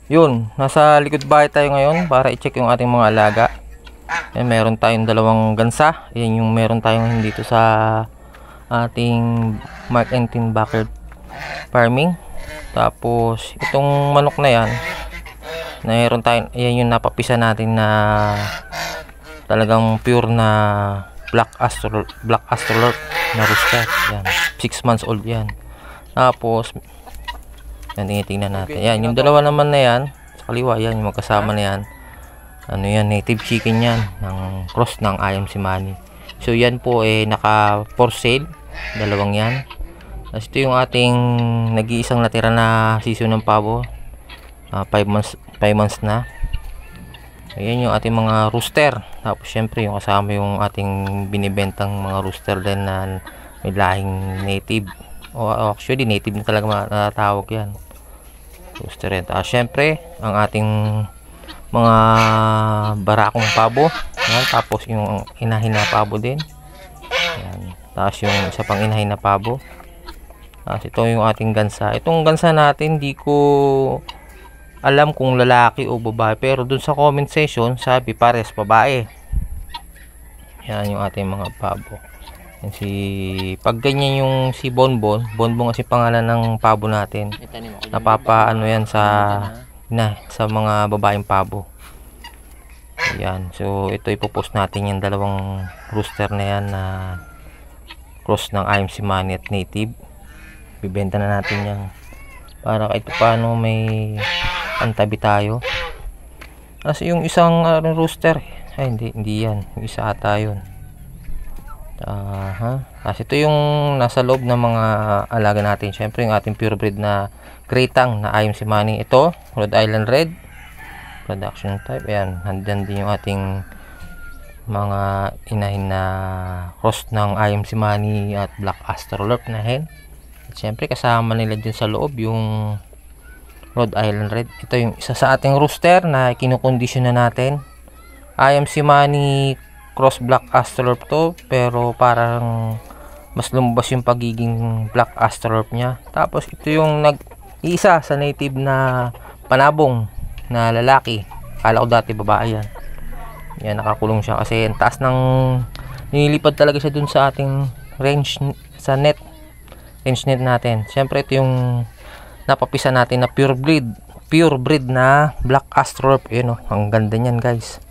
Yun, nasa likod bahay tayo ngayon para i-check yung ating mga alaga. Yan, meron tayong dalawang gansa. Yan yung meron tayong dito sa ating Mark and Tin backyard farming. Tapos itong manok na yan, meron tayong, yan yung napapisa natin na talagang pure na black astrolot na rooster. Yan, 6 months old yan. Tapos yan, tingnan natin. Yan, yung dalawa naman na yan sa kaliwa, yan yung magkasama na yan. Ano yan, native chicken yan ng cross ng IMC Money. So yan po naka for sale, dalawang yan. Tapos ito yung ating nag-iisang natira na sisiw ng pabo, 5 months na. Ayan yung ating mga rooster. Tapos syempre yung kasama yung ating binibentang mga rooster din na may lahing native, o actually native na talaga matatawag yan, rooster yan. Tapos syempre ang ating mga barakong pabo. Ayan, tapos yung inahin na pabo din. Ayan. Tapos yung isa pang inahin na pabo. Tapos ito yung ating gansa. Itong gansa natin, di ko alam kung lalaki o babae. Pero dun sa comment section, sabi pares babae. Yan yung ating mga pabo. Yan pag ganyan yung si Bonbon. Bonbon kasi pangalan ng pabo natin. Napapaano yan sa mga babaeng pabo. Ayan. So ito ipopost natin yung dalawang rooster na yan na cross ng IMC Money at native. Bibenta na natin yan para kahit paano may antabi tayo. Kasi yung isang rooster, ay hindi yan, yung isa ata yun. Kasi ito yung nasa loob ng mga alaga natin. Syempre yung ating purebred na Gretang na IMC Money. Ito, Rhode Island Red production type. Ayan, handan din yung ating mga inahin na cross ng IMC Money at Black Astrolot na hen. At syempre kasama nila dyan sa loob yung Rhode Island Red. Ito yung isa sa ating rooster na kinukondisyon na natin. IMC Money cross Black Astrolot to, pero parang mas lumabas yung pagiging Black Astrolot niya. Tapos ito yung nag-iisa sa native na panabong na lalaki. Akala ko dati babae yan. Yan, nakakulong siya kasi ang taas ng nililipad talaga siya dun sa ating range sa net natin. Syempre ito yung napapisa natin na pure breed na Black Astrolot. Yun, ang ganda niyan guys.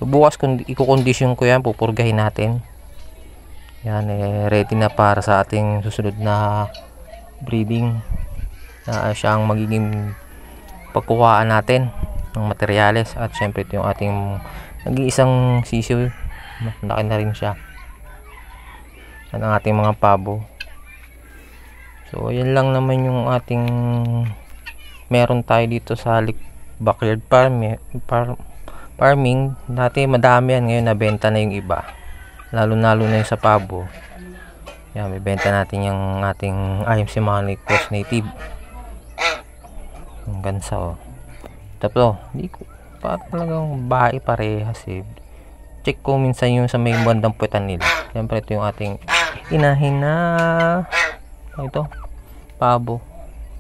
So bukas kung i-condition ko yan, pupurgahin natin yan. Ready na para sa ating susunod na breeding, na siyang magiging pagkuhaan natin ng materyales. At syempre ito yung ating nag-iisang sisiw, laki na rin siya. Yan ang ating mga pabo. So yan lang naman yung ating meron tayo dito sa backyard farming. Dati madami yan, ngayon nabenta na yung iba, lalo na yung sa pabo. Yan, may benta natin yung ating IMC Money cross native, yung gansa. Tapos hindi ko pa talagang bahay parehas check ko minsan yung sa may bandang puwetan nila. Siyempre ito yung ating inahin na ito pabo.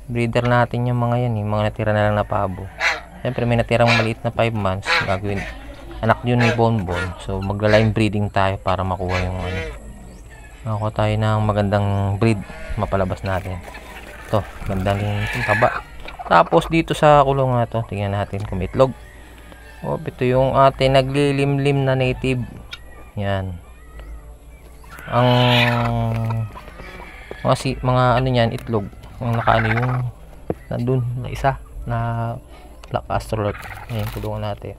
Breeder natin yung mga yan, yung mga natira na lang na pabo. Siyempre may natirang maliit na 5 months, gagawin anak yun ni Bonbon. So magla-line breeding tayo para makuha yung makuha tayo ng magandang breed, mapalabas natin. Ito, ganda rin itong taba. Tapos dito sa kulong na to, tingnan natin kung may itlog. Ito yung ating naglilimlim na native. Yan. Ang mga ano niyan, itlog. Ang nakaano yung nandun na isa na Black Astrolot. Ayan, tulungan natin.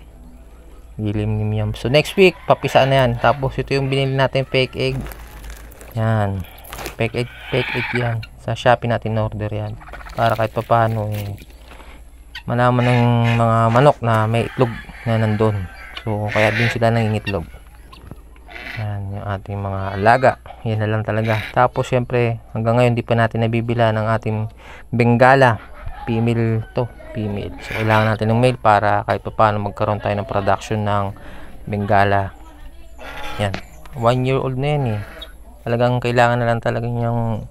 Gilimlim yan. So next week, papisaan na yan. Tapos ito yung binili natin fake egg. Yan. Fake egg yan. Sa Shopee natin order yan. Para kahit pa paano malaman ng mga manok na may itlog na nandun. So kaya din sila nangingitlog. Yan yung ating mga alaga. Yan na lang talaga. Tapos syempre hanggang ngayon di pa natin nabibila ng ating Bengala. Female to. Female. So kailangan natin ng male para kahit pa paano magkaroon tayo ng production ng Bengala. Yan. 1 year old na yan Talagang kailangan na lang talaga yung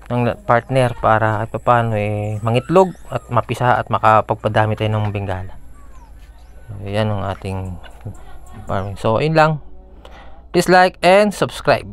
ng partner para at paano mangitlog at mapisa at makapagpadami tayo ng bengala. Yan ang ating farming. So, yun lang. Please like and subscribe.